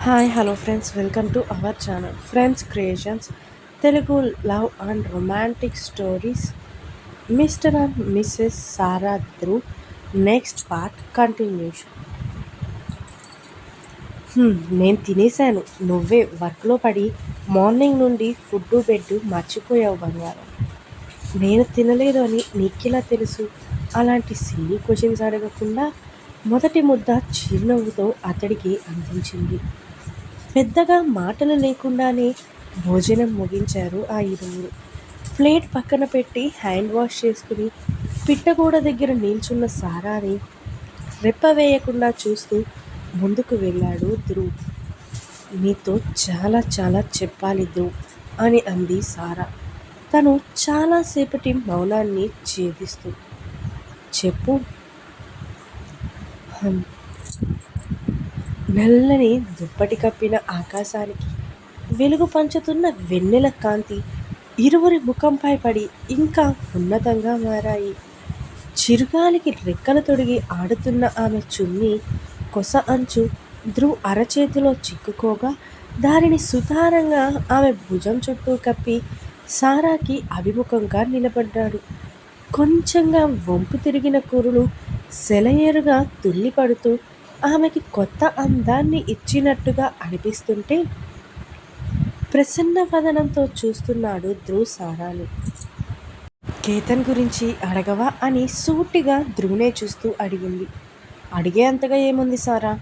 Hi hello friends, welcome to our channel friends creations. Telugu love and romantic stories, mister and missus Sara Dhruv next part continuation. నేను తినేశాను, నువ్వే వర్క్లో పడి morning నుండి food bed మర్చిపోయావు బంగారం. నేను తినలేదు అని నీకెలా తెలుసు? అలాంటి సిల్లీ క్వశ్చన్స్ అడగకుండా మొదటి ముద్ద చిరునవ్వుతో అతడికి అందించింది. పెద్దగా మాటలు లేకుండానే భోజనం ముగించారు ఆ ఇరువురు. ప్లేట్ పక్కన పెట్టి హ్యాండ్ వాష్ చేసుకుని పిట్టగోడ దగ్గర నిల్చున్న సారాని రెప్ప వేయకుండా చూస్తూ ముందుకు వెళ్ళాడు ధ్రువ్. నీతో చాలా చాలా చెప్పాలి ధ్రువ్ అని అంది సారా, తను చాలాసేపటి మౌనాన్ని ఛేదిస్తూ. చెప్పు. "హమ్." నల్లని దుప్పటి కప్పిన ఆకాశానికి వెలుగు పంచుతున్న వెన్నెల కాంతి ఇరువురి ముఖంపై పడి ఇంకా ఉన్నతంగా మారాయి. చిరుగాలికి రెక్కలు తొడిగి ఆడుతున్న ఆమె చున్నీ కొస అంచు ధ్రువ్ అరచేతిలో చిక్కుకోగా దానిని సుతారంగా ఆమె భుజం చుట్టూ కప్పి సారాకి అభిముఖంగా నిలబడ్డాడు. కొంచెంగా వంపు తిరిగిన కురులు సెలయేరుగా తుల్లిపడుతూ ఆమెకి కొత్త అందాన్ని ఇచ్చినట్టుగా అనిపిస్తుంటే ప్రసన్న వదనంతో చూస్తున్నాడు ధ్రువ్ సారాని. కేతన్ గురించి అడగవా అని సూటిగా ధ్రువ్నే చూస్తూ అడిగింది. అడిగే అంతగా ఏముంది సారా?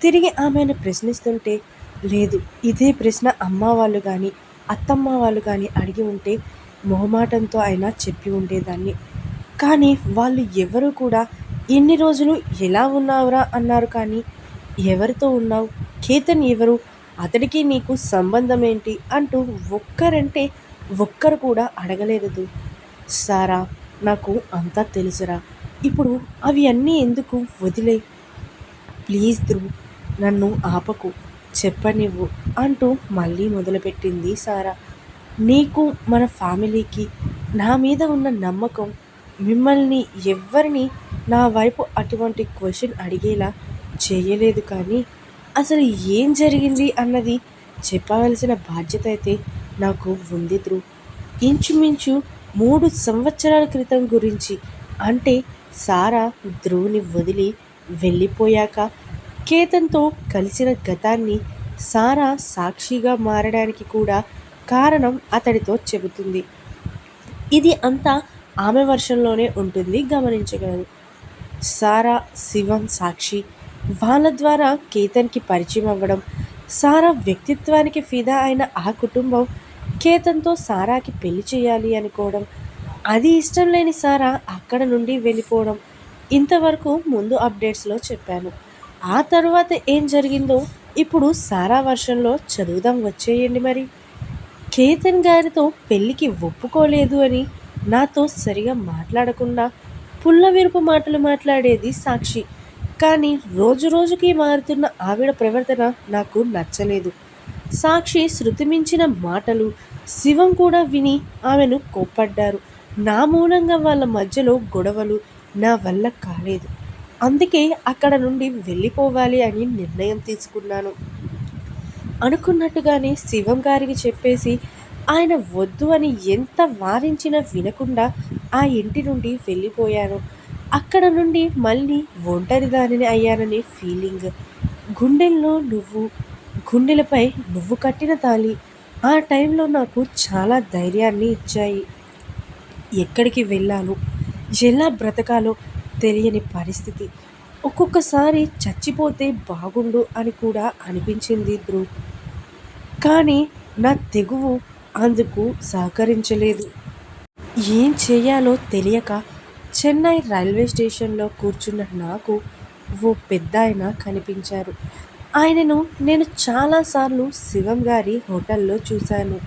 తిరిగి ఆమెను ప్రశ్నిస్తుంటే, లేదు, ఇదే ప్రశ్న అమ్మ వాళ్ళు కానీ అత్తమ్మ వాళ్ళు కానీ అడిగి ఉంటే మొహమాటంతో అయినా చెప్పి ఉండేదాన్ని. కానీ వాళ్ళు ఎవరు కూడా ఇన్ని రోజులు ఎలా ఉన్నావురా అన్నారు. కానీ ఎవరితో ఉన్నావు, కేతన్ ఎవరు, అతడికి నీకు సంబంధం ఏంటి అంటూ ఒక్కరంటే ఒక్కరు కూడా అడగలేదు. సారా, నాకు అంతా తెలుసురా, ఇప్పుడు అవి అన్నీ ఎందుకు, వదిలే ప్లీజ్ ధ్రువ్, నన్ను ఆపకు, చెప్పనివ్వు అంటూ మళ్ళీ మొదలుపెట్టింది సారా. నీకు మన ఫ్యామిలీకి నా మీద ఉన్న నమ్మకం మిమ్మల్ని ఎవ్వరిని నా వైపు అటువంటి క్వశ్చన్ అడిగేలా చేయలేదు. కానీ అసలు ఏం జరిగింది అన్నది చెప్పవలసిన బాధ్యత అయితే నాకు ఉంది ధ్రువ్. ఇంచుమించు 3 సంవత్సరాల క్రితం గురించి, అంటే సారా ధ్రువ్ని వదిలి వెళ్ళిపోయాక కేతన్తో కలిసిన గతాన్ని సారా సాక్షిగా మారడానికి కూడా కారణం అతడితో చెబుతుంది. ఇది అంతా ఆమె వర్షంలోనే ఉంటుంది, గమనించగలరు. సారా, శివం సాక్షి వాళ్ళ ద్వారా కేతన్కి పరిచయం అవ్వడం, సారా వ్యక్తిత్వానికి ఫిదా అయిన ఆ కుటుంబం కేతన్తో సారాకి పెళ్లి చేయాలి అనుకోవడం, అది ఇష్టం లేని సారా అక్కడ నుండి వెళ్ళిపోవడం, ఇంతవరకు ముందు అప్డేట్స్లో చెప్పాను. ఆ తరువాత ఏం జరిగిందో ఇప్పుడు సారా వర్షంలో చదువుదాం, వచ్చేయండి మరి. కేతన్ గారితో పెళ్ళికి ఒప్పుకోలేదు అని నాతో సరిగా మాట్లాడకుండా పుల్లవిరుపు మాటలు మాట్లాడేది సాక్షి. కానీ రోజు రోజుకి మారుతున్న ఆవిడ ప్రవర్తన నాకు నచ్చలేదు. సాక్షి శృతిమించిన మాటలు శివం కూడా విని ఆమెను కోప్పడ్డారు. నా మూలంగా వాళ్ళ మధ్యలో గొడవలు నా వల్ల కాలేదు. అందుకే అక్కడ నుండి వెళ్ళిపోవాలి అని నిర్ణయం తీసుకున్నాను. అనుకున్నట్టుగానే శివం గారికి చెప్పేసి ఆయన వద్దు అని ఎంత వారించినా వినకుండా ఆ ఇంటి నుండి వెళ్ళిపోయాను. అక్కడ నుండి మళ్ళీ ఒంటరిదానిని అయ్యాననే ఫీలింగ్. గుండెల్లో నువ్వు, గుండెలపై నువ్వు కట్టిన తాళి ఆ టైంలో నాకు చాలా ధైర్యాన్ని ఇచ్చాయి. ఎక్కడికి వెళ్ళాలో, ఎలా బ్రతకాలో తెలియని పరిస్థితి. ఒక్కొక్కసారి చచ్చిపోతే బాగుండు అని కూడా అనిపించింది ధ్రువ్. కానీ నా తెగువు అందుకు సహకరించలేదు. ఏం చేయాలో తెలియక చెన్నై రైల్వే స్టేషన్లో కూర్చున్న నాకు ఓ పెద్దాయన కనిపించారు. ఆయనను నేను చాలాసార్లు శివం గారి హోటల్లో చూశాను.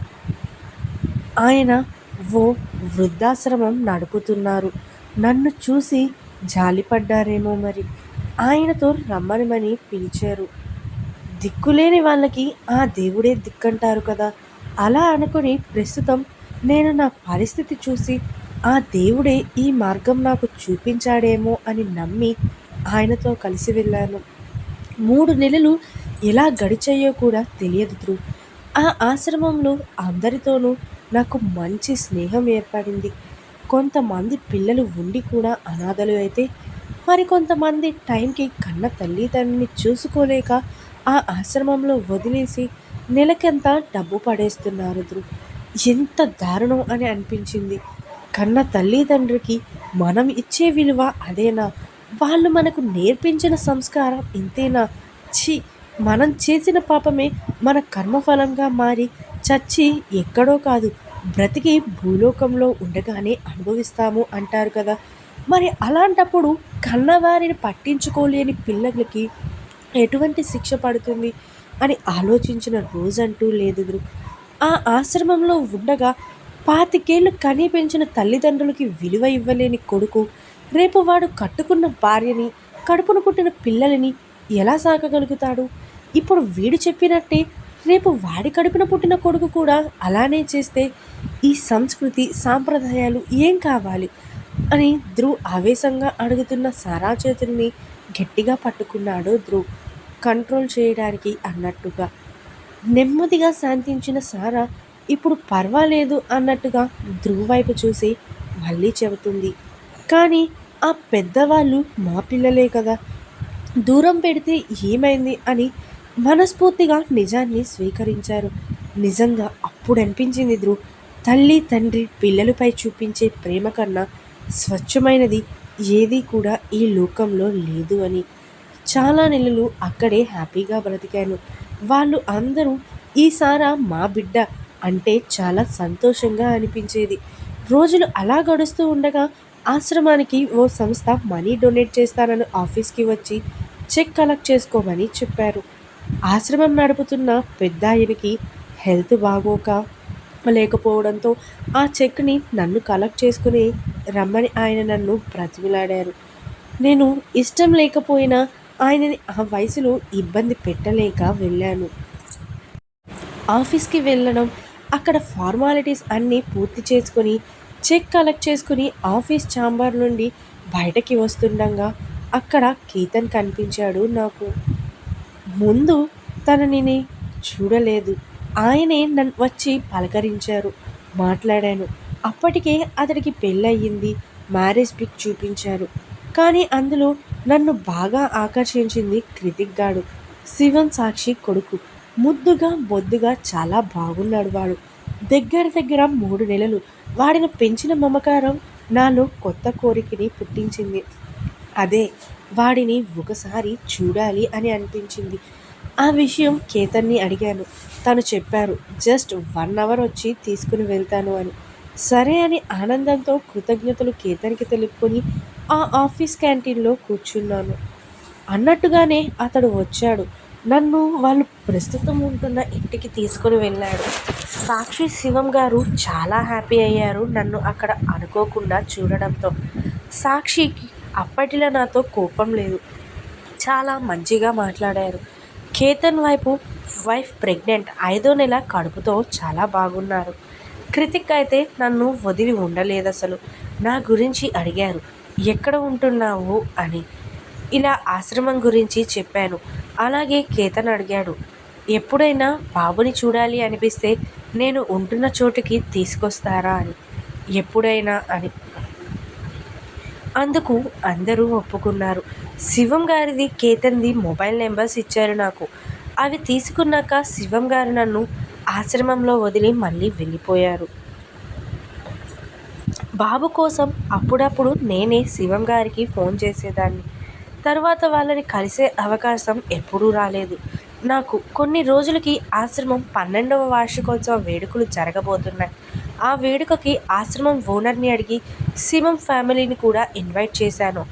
ఆయన ఓ వృద్ధాశ్రమం నడుపుతున్నారు. నన్ను చూసి జాలిపడ్డారేమో మరి, ఆయనతో రమ్మనమని పిలిచారు. దిక్కులేని వాళ్ళకి ఆ దేవుడే దిక్కంటారు కదా, అలా అనుకుని ప్రస్తుతం నేను నా పరిస్థితి చూసి ఆ దేవుడే ఈ మార్గం నాకు చూపించాడేమో అని నమ్మి ఆయనతో కలిసి వెళ్ళాను. 3 నెలలు ఎలా గడిచాయో కూడా తెలియదు ధ్రువ్. ఆ ఆశ్రమంలో అందరితోనూ నాకు మంచి స్నేహం ఏర్పడింది. కొంతమంది పిల్లలు ఉండి కూడా అనాథలు అయితే, మరికొంతమంది టైంకి కన్న తల్లిదండ్రులని చూసుకోలేక ఆ ఆశ్రమంలో వదిలేసి నెలకంతా డబ్బు పడేస్తున్నారు ధ్రువ్. ఎంత దారుణం అని అనిపించింది. కన్న తల్లిదండ్రికి మనం ఇచ్చే విలువ అదేనా? వాళ్ళు మనకు నేర్పించిన సంస్కారం ఇంతేనా? ఛీ! మనం చేసిన పాపమే మన కర్మఫలంగా మారి చచ్చి ఎక్కడో కాదు, బ్రతికి భూలోకంలో ఉండగానే అనుభవిస్తాము అంటారు కదా! మరి అలాంటప్పుడు కన్నవారిని పట్టించుకోలేని పిల్లలకి ఎటువంటి శిక్ష పడుతుంది అని ఆలోచించిన రోజంటూ లేదు ధ్రువ్. ఆ ఆశ్రమంలో ఉండగా 25 కని పెంచిన తల్లిదండ్రులకి విలువ ఇవ్వలేని కొడుకు రేపు వాడు కట్టుకున్న భార్యని, కడుపున పుట్టిన పిల్లలని ఎలా సాకగలుగుతాడు? ఇప్పుడు వీడు చెప్పినట్టే రేపు వాడి కడుపున పుట్టిన కొడుకు కూడా అలానే చేస్తే ఈ సంస్కృతి, సాంప్రదాయాలు ఏం కావాలి? అని ధ్రువ్ ఆవేశంగా అడుగుతున్న సారా చేతుల్ని గట్టిగా పట్టుకున్నాడు ధ్రువ్, కంట్రోల్ చేయడానికి అన్నట్టుగా. నెమ్మదిగా శాంతించిన సారా ఇప్పుడు పర్వాలేదు అన్నట్టుగా ధ్రువ్ వైపు చూసి మళ్ళీ చెబుతుంది. కానీ ఆ పెద్దవాళ్ళు మా పిల్లలే కదా! దూరం పెడితే ఏమైంది అని మనస్ఫూర్తిగా నిజాన్ని స్వీకరించారు. నిజంగా అప్పుడనిపించింది ధ్రువ్, తల్లి, తండ్రి పిల్లలపై చూపించే ప్రేమ కన్నా స్వచ్ఛమైనది ఏదీ కూడా ఈ లోకంలో లేదు అని. చాలా నెలలు అక్కడే హ్యాపీగా బ్రతికాను. వాళ్ళు అందరూ ఈ సారా మా బిడ్డ అంటే చాలా సంతోషంగా అనిపించేది. రోజులు అలా గడుస్తూ ఉండగా ఆశ్రమానికి ఓ సంస్థ మనీ డొనేట్ చేస్తానని ఆఫీస్కి వచ్చి చెక్ కలెక్ట్ చేసుకోమని చెప్పారు. ఆశ్రమం నడుపుతున్న పెద్దాయనకి హెల్త్ బాగోక లేకపోవడంతో ఆ చెక్‌ని నన్ను కలెక్ట్ చేసుకుని రమ్మని ఆయన నన్ను బ్రతిమిలాడారు. నేను ఇష్టం లేకపోయినా ఆయనని ఆ వయసులో ఇబ్బంది పెట్టలేక వెళ్ళాను. ఆఫీస్‌కి వెళ్ళడం, అక్కడ ఫార్మాలిటీస్ అన్నీ పూర్తి చేసుకొని, చెక్ కలెక్ట్ చేసుకుని ఆఫీస్ ఛాంబర్ నుండి బయటకి వస్తుండగా అక్కడ కేతన్ కనిపించాడు నాకు. ముందు తనని చూడలేదు. ఆయనే వచ్చి పలకరించారు. మాట్లాడాను. అప్పటికే అతడికి పెళ్ళయింది. మ్యారేజ్ పిక్ చూపించారు. కానీ అందులో నన్ను బాగా ఆకర్షించింది కృతిక్ గాడు. శివం సాక్షి కొడుకు. ముద్దుగా, బొద్దుగా చాలా బాగున్నాడు వాడు. దగ్గర దగ్గర 3 నెలలు. వాడిని పెంచిన మమకారం నాలో కొత్త కోరికని పుట్టించింది. అదే వాడిని ఒకసారి చూడాలి అని అనిపించింది. ఆ విషయం కేతన్ని అడిగాను. తను చెప్పారు జస్ట్ 1 అవర్ వచ్చి తీసుకుని వెళ్తాను అని. సరే అని ఆనందంతో కృతజ్ఞతలు కేతన్‌కి తెలుపుకొని ఆ ఆఫీస్ క్యాంటీన్‌లో కూర్చున్నాను. అన్నట్టుగానే అతడు వచ్చాడు. నన్ను వాళ్ళు ప్రస్తుతం ఉంటున్న ఇంటికి తీసుకొని వెళ్ళాడు. సాక్షి, శివం గారు చాలా హ్యాపీ అయ్యారు నన్ను అక్కడ అనుకోకుండా చూడడంతో. సాక్షికి అప్పటిలా నాతో కోపం లేదు. చాలా మంచిగా మాట్లాడారు. కేతన్ వైఫ్ ప్రెగ్నెంట్, 5వ నెల కడుపుతో చాలా బాగున్నారు. కృతిక్ అయితే నన్ను వదిలి ఉండలేదసలు. నా గురించి అడిగారు. ఎక్కడ ఉంటున్నావు అని. ఇలా ఆశ్రమం గురించి చెప్పాను. అలాగే కేతన్ అడిగాడు. ఎప్పుడైనా బాబుని చూడాలి అనిపిస్తే నేను ఉంటున్న చోటుకి తీసుకొస్తారా అని. ఎప్పుడైనా అని. అందుకు అందరూ ఒప్పుకున్నారు. శివం గారిది, కేతన్‌ది మొబైల్ నెంబర్స్ ఇచ్చారు నాకు. అవి తీసుకున్నాక శివం గారు నన్ను ఆశ్రమంలో వదిలి మళ్ళీ వెళ్ళిపోయారు. బాబు కోసం అప్పుడప్పుడు నేనే శివం గారికి ఫోన్ చేసేదాన్ని. తరువాత వాళ్ళని కలిసే అవకాశం ఎప్పుడూ రాలేదు నాకు. కొన్ని రోజులకి ఆశ్రమం 12వ వార్షికోత్సవ వేడుకలు జరగబోతున్నాయి. ఆ వేడుకకి ఆశ్రమం ఓనర్‌ని అడిగి శివం ఫ్యామిలీని కూడా ఇన్వైట్ చేశాను.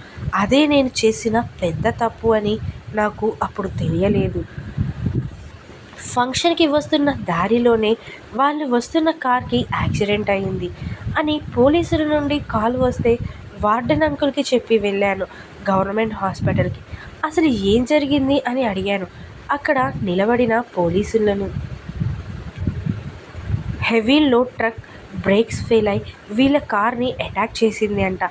అదే నేను చేసిన పెద్ద తప్పు అని నాకు అప్పుడు తెలియలేదు. ఫంక్షన్‌కి వస్తున్న దారిలోనే వాళ్ళు వస్తున్న కార్‌కి యాక్సిడెంట్ అయింది అని పోలీసుల నుండి కాల్ వస్తే వార్డెన్ అంకుల్‌కి చెప్పి వెళ్ళాను గవర్నమెంట్ హాస్పిటల్‌కి. అసలు ఏం జరిగింది అని అడిగాను అక్కడ నిలబడిన పోలీసులను. Heavy load truck brakes fail అయి వీళ్ళ కార్‌ని అటాక్ చేసింది అంట.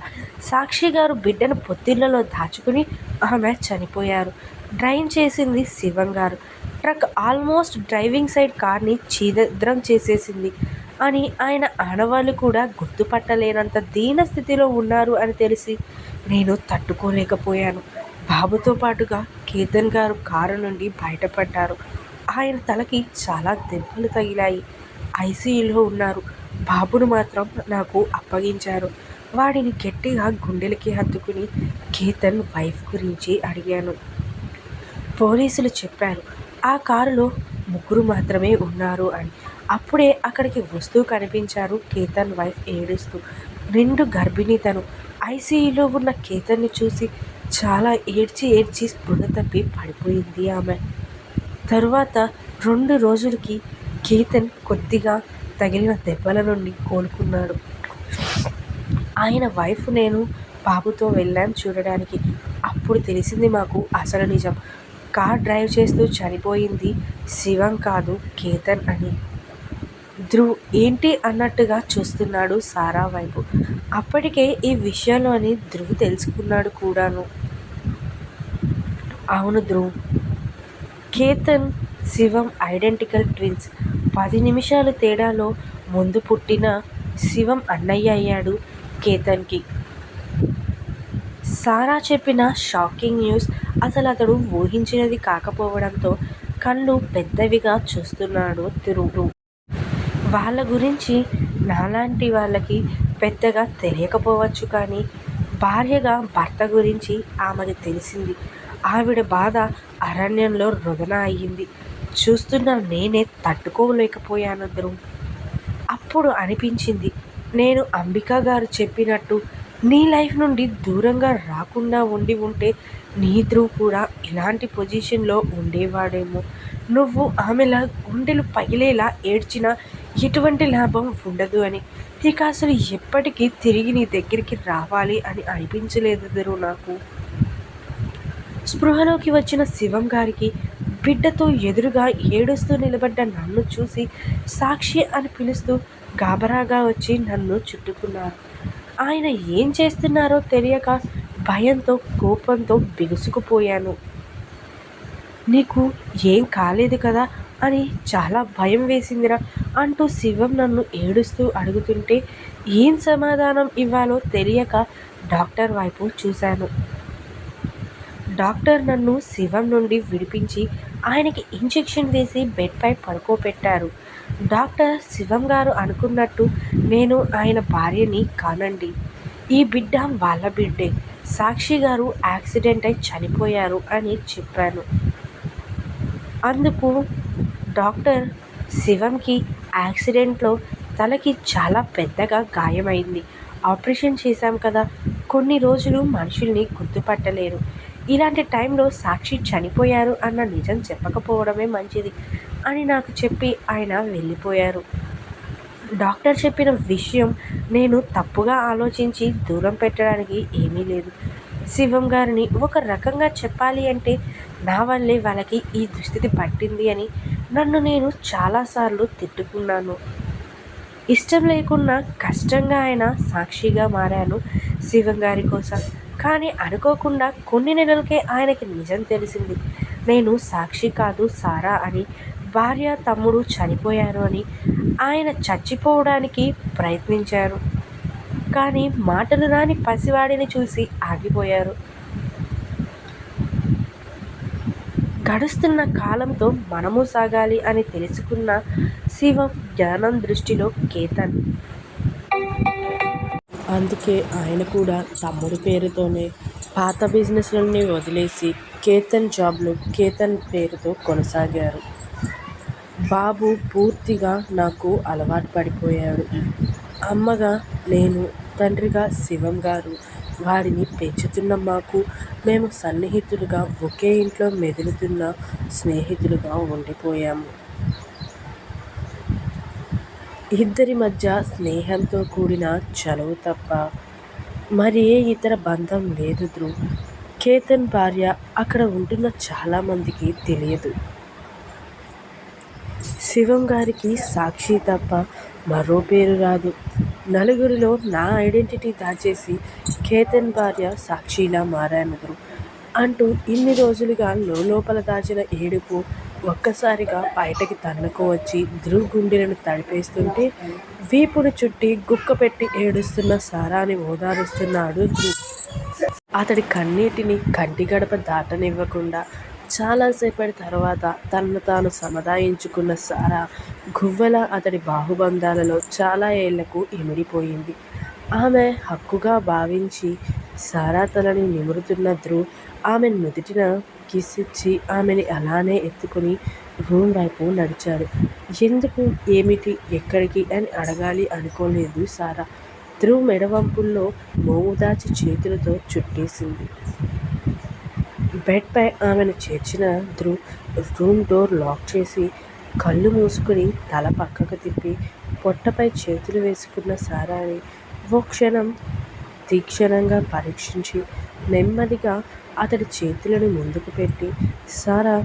సాక్షి గారు బిడ్డను పొత్తిళ్లలో దాచుకుని ఆమె చనిపోయారు. డ్రైవ్ చేసింది శివం గారు. ట్రక్ ఆల్మోస్ట్ డ్రైవింగ్ సైడ్ కార్ని ఛిద్రం చేసేసింది అని ఆయన ఆనవాళ్ళు కూడా గుర్తుపట్టలేనంత దీన స్థితిలో ఉన్నారు అని తెలిసి నేను తట్టుకోలేకపోయాను. బాబుతో పాటుగా కేతన్ గారు కారు నుండి బయటపడ్డారు. ఆయన తలకి చాలా దెబ్బలు తగిలాయి. ఐసీయూలో ఉన్నారు. బాబును మాత్రం నాకు అప్పగించారు. వాడిని గట్టిగా గుండెలకి హత్తుకుని కేతన్ వైఫ్ గురించి అడిగాను. పోలీసులు చెప్పారు ఆ కారులో ముగ్గురు మాత్రమే ఉన్నారు అని. అప్పుడే అక్కడికి వస్తూ కనిపించారు కేతన్ వైఫ్ ఏడుస్తూ. 2 గర్భిణీ తను. ఐసీయూలో ఉన్న కేతన్ని చూసి చాలా ఏడ్చి ఏడ్చి స్పృహ తప్పి పడిపోయింది ఆమె. తరువాత 2 రోజులకి కేతన్ కొద్దిగా తగిలిన దెబ్బల నుండి కోలుకున్నాడు. ఆయన వైఫ్ నేను బాబుతో వెళ్ళాం చూడడానికి. అప్పుడు తెలిసింది మాకు అసలు నిజం. కార్ డ్రైవ్ చేస్తూ చనిపోయింది శివం కాదు కేతన్ అని. ధ్రువ్ ఏంటి అన్నట్టుగా చూస్తున్నాడు సారా వైపు. అప్పటికే ఈ విషయంలోని ధ్రువ్ తెలుసుకున్నాడు కూడాను. అవును ధ్రువ్, కేతన్ శివం ఐడెంటికల్ ట్విన్స్. 10 నిమిషాలు తేడాలో ముందు పుట్టిన శివం అన్నయ్య అయ్యాడు కేతన్కి. సారా చెప్పిన షాకింగ్ న్యూస్ అసలు అతడు ఊహించినది కాకపోవడంతో కళ్ళు పెద్దవిగా చూస్తున్నాడు ధ్రువ్. వాళ్ళ గురించి నాలాంటి వాళ్ళకి పెద్దగా తెలియకపోవచ్చు కానీ భార్యగా భర్త గురించి ఆమెకు తెలిసింది. ఆవిడ బాధ అరణ్యంలో రోదన అయ్యింది. చూస్తున్న నేనే తట్టుకోలేకపోయాను ధ్రువ్. అప్పుడు అనిపించింది నేను అంబికా గారు చెప్పినట్టు నీ లైఫ్ నుండి దూరంగా రాకుండా ఉండి ఉంటే నీ ధ్రువ్ కూడా ఇలాంటి పొజిషన్లో ఉండేవాడేమో. నువ్వు ఆమెలా గుండెలు పగిలేలా ఏడ్చినా ఎటువంటి లాభం ఉండదు అని. ఇక అసలు ఎప్పటికీ తిరిగి నీ దగ్గరికి రావాలి అని అనిపించలేదు ధ్రువ్ నాకు. స్పృహలోకి వచ్చిన శివం గారికి బిడ్డతో ఎదురుగా ఏడుస్తూ నిలబడ్డ నన్ను చూసి సాక్షి అని పిలుస్తూ గాబరాగా వచ్చి నన్ను చుట్టుకున్నారు. ఆయన ఏం చేస్తున్నారో తెలియక భయంతో కోపంతో బిగుసుకుపోయాను. నీకు ఏం కాలేదు కదా అని చాలా భయం వేసిందిరా అంటూ శివం నన్ను ఏడుస్తూ అడుగుతుంటే ఏం సమాధానం ఇవ్వాలో తెలియక డాక్టర్ వైపు చూశాను. డాక్టర్ నన్ను శివం నుండి విడిపించి ఆయనకి ఇంజెక్షన్ వేసి బెడ్పై పడుకోబెట్టారు. డాక్టర్ శివం గారు అనుకున్నట్టు నేను ఆయన భార్యని కానండి. ఈ బిడ్డ వాళ్ళ బిడ్డే. సాక్షి గారు యాక్సిడెంట్ అయి చనిపోయారు అని చెప్పాను. అందుకు డాక్టర్ శివంకి యాక్సిడెంట్లో తలకి చాలా పెద్దగా గాయమైంది. ఆపరేషన్ చేశాం కదా, కొన్ని రోజులు మనుషుల్ని గుర్తుపట్టలేరు. ఇలాంటి టైంలో సాక్షి చనిపోయారు అన్న నిజం చెప్పకపోవడమే మంచిది అని నాకు చెప్పి ఆయన వెళ్ళిపోయారు. డాక్టర్ చెప్పిన విషయం నేను తప్పుగా ఆలోచించి దూరం పెట్టడానికి ఏమీ లేదు. శివం గారిని ఒక రకంగా చెప్పాలి అంటే నా వల్లే వాళ్ళకి ఈ దుస్థితి పట్టింది అని నన్ను నేను చాలాసార్లు తిట్టుకున్నాను. ఇష్టం లేకున్నా కష్టంగా ఆయన సాక్షిగా మారాను శివం గారి కోసం. కానీ అనుకోకుండా కొన్ని నెలలకే ఆయనకి నిజం తెలిసింది. నేను సాక్షి కాదు సారా అని, భార్య తమ్ముడు చనిపోయారు అని. ఆయన చచ్చిపోవడానికి ప్రయత్నించారు కానీ మాటలు రాని పసివాడిని చూసి ఆగిపోయారు. గడుస్తున్న కాలంతో మనము సాగాలి అని తెలుసుకున్న శివం జ్ఞానం దృష్టిలో కేతన్. అందుకే ఆయన కూడా తమ్ముడి పేరుతోనే పాత బిజినెస్లన్నీ వదిలేసి కేతన్ జాబ్లు కేతన్ పేరుతో కొనసాగారు. బాబు పూర్తిగా నాకు అలవాటు పడిపోయాడు. అమ్మగా నేను, తండ్రిగా శివం గారు. వాడిని పెంచుతున్న మాకు మేము సన్నిహితులుగా ఒకే ఇంట్లో మెదులుతున్న స్నేహితులుగా ఉండిపోయాము. ఇద్దరి మధ్య స్నేహంతో కూడిన చనువు తప్ప మరి ఏ ఇతర బంధం లేదు ధ్రువ్. కేతన్ భార్య అక్కడ ఉంటున్న చాలామందికి తెలియదు. శివం గారికి సాక్షి తప్ప మరో పేరు రాదు. నలుగురిలో నా ఐడెంటిటీ దాచేసి కేతన్ భార్య సాక్షిలా మారాను ధ్రువ్ అంటూ ఇన్ని రోజులుగా లోపల దాచిన ఏడుపు ఒక్కసారిగా బయటకి తన్నుకు వచ్చి ధ్రువ్ గుండెలను తడిపేస్తుంటే వీపును చుట్టి గుక్కపెట్టి ఏడుస్తున్న సారాని ఓదారుస్తున్నాడు ధ్రువ్. అతడి కన్నీటిని కంటి గడప దాటనివ్వకుండా చాలాసేపటి తర్వాత తనను తాను సముదాయించుకున్న సారా గువ్వలా అతడి బాహుబంధాలలో చాలా ఏళ్లకు ఇమిడిపోయింది. ఆమె హక్కుగా భావించి సారా తలని నిమురుతున్న ధ్రువ్ ఆమె నుదిటిన కిస్ ఇచ్చి ఆమెని అలానే ఎత్తుకుని రూమ్ వైపు నడిచాడు. ఎందుకు, ఏమిటి, ఎక్కడికి అని అడగాలి అనుకోలేదు సారా. ధ్రువ్ మెడవంపుల్లో మోము దాచి చేతులతో చుట్టేసింది. బెడ్ పై ఆమెను చేర్చిన ధ్రువ్ రూమ్ డోర్ లాక్ చేసి కళ్ళు మూసుకుని తల పక్కకు తిప్పి పొట్టపై చేతులు వేసుకున్న సారాని ఓ క్షణం తీక్షణంగా పరీక్షించి నెమ్మదిగా అతడి చేతులను ముందుకు పెట్టి, సారా